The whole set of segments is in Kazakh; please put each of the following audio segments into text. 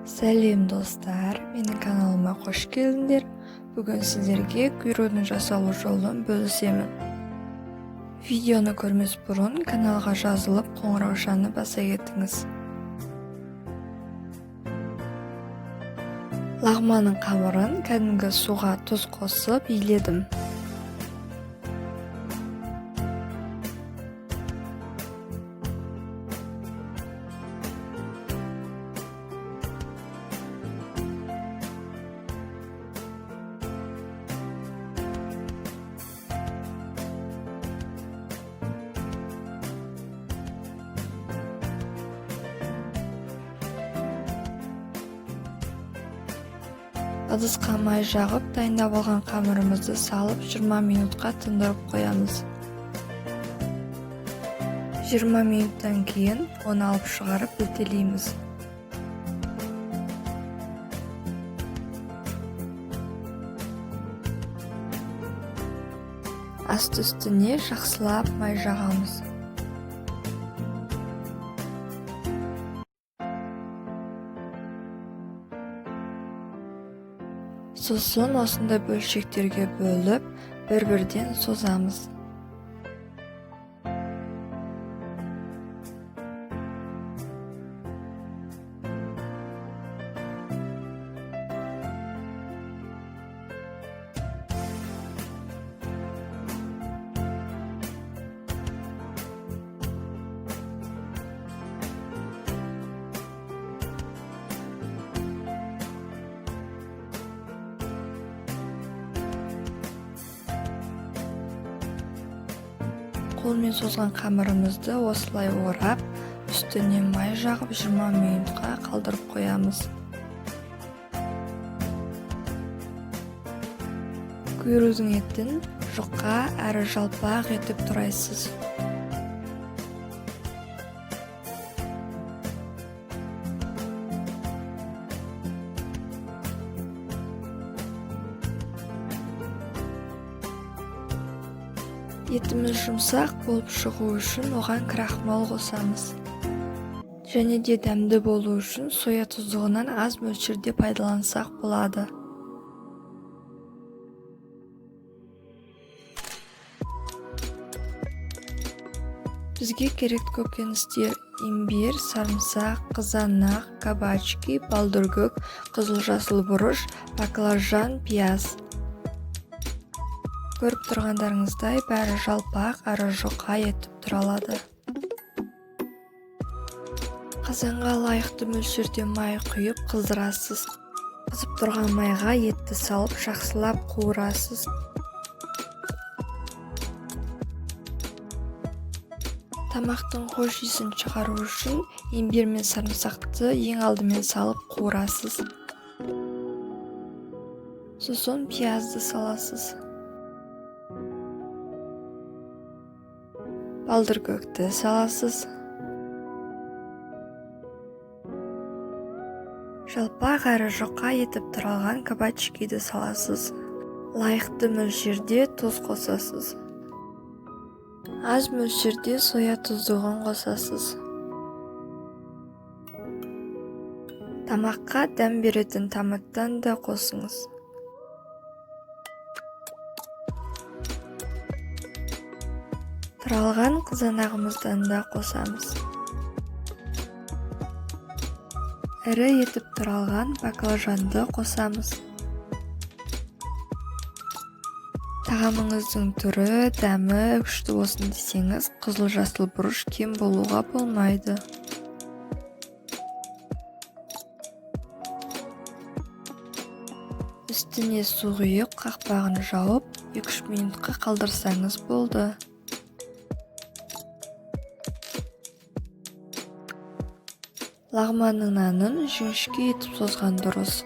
Сәлем достар, менің каналыма қош келдіңдер. Бүгін сіздерге күйрегін жасалу жолын бөлісемін. Видеоны көрмес бұрын каналға жазылып қоңыраушаны баса кетіңіз. Лағманың қамырын кәдімгі суға тұз қосып иледім. Ыдысқа май жағып, дайындап алған қамырымызды салып 20 минутқа тындырып қоямыз. 20 минуттан кейін оны алып шығарып білтелейміз. Асты-үстіне жақсылап май жағамыз. Сосын осындай бөлшектерге бөліп, бір-бірден созамыз. Қолмен созған қамырымызды осылай орап, үстіне май жағып 20 минутқа қалдырып қоямыз. Күйрегің етін жұқа әрі жалпақ етіп турайсыз. Етіміз жұмсақ болып шығу үшін оған крахмал қосамыз. Және де дәмді болу үшін соя тұздығынан аз мөлшерде пайдалансақ болады. Бізге керек көкөністер: имбирь, сарымсақ, қызанақ, кабачки, балдыргөк, қызыл-жасыл бұрыш, баклажан, пияз. Көріп тұрғандарыңыздай бәрі жалпақ әрі жұқа етіп тұралады. Қазанға лайықты мөлшерде май құйып қыздырасыз. Қызып тұрған майға етті салып жақсылап қуырасыз. Тамақтың хош иісін шығару үшін имбирь мен сарымсақты ең алдымен салып қуырасыз. Сосын пиязды саласыз. Балдыргөкті саласыз. Жалпақ әрі жұқа етіп тұралған кабачкиді саласыз. Лайықты мөлшерде тұз қосасыз. Аз мөлшерде соя тұздығын қосасыз. Тамаққа дәм беретін томаттан да қосыңыз. Тұралған қызанағымыздан да қосамыз. Ірі етіп тұралған баклажанды қосамыз. Тағамыңыздың түрі, дәмі күшті болсын десеңіз, қызыл-жасыл бұрыш кем болуға болмайды. Үстіне су құйып, қақпағын жауып, 2-3 минутқа қалдырсаңыз болды. Лағманың нанын жіңішке етіп созған дұрыс.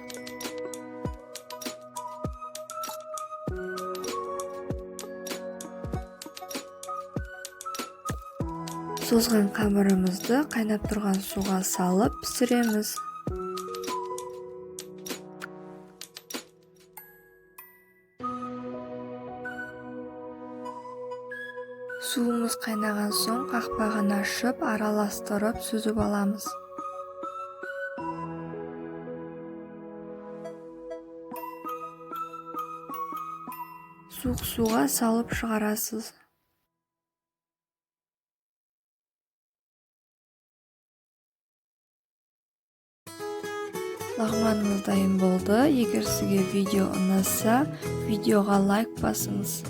Созған қамырымызды қайнап тұрған суға салып пісіреміз. Суымыз қайнаған соң қақпағын ашып, араластырып сүзіп аламыз. суық суға салып шығарасыз. Лағманымыз дайын болды. Егер сізге видео ұнаса, видеоға лайк басыңыз.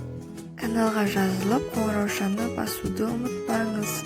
Каналға жазылып, қоңыраушаны басуды ұмытпаңыз.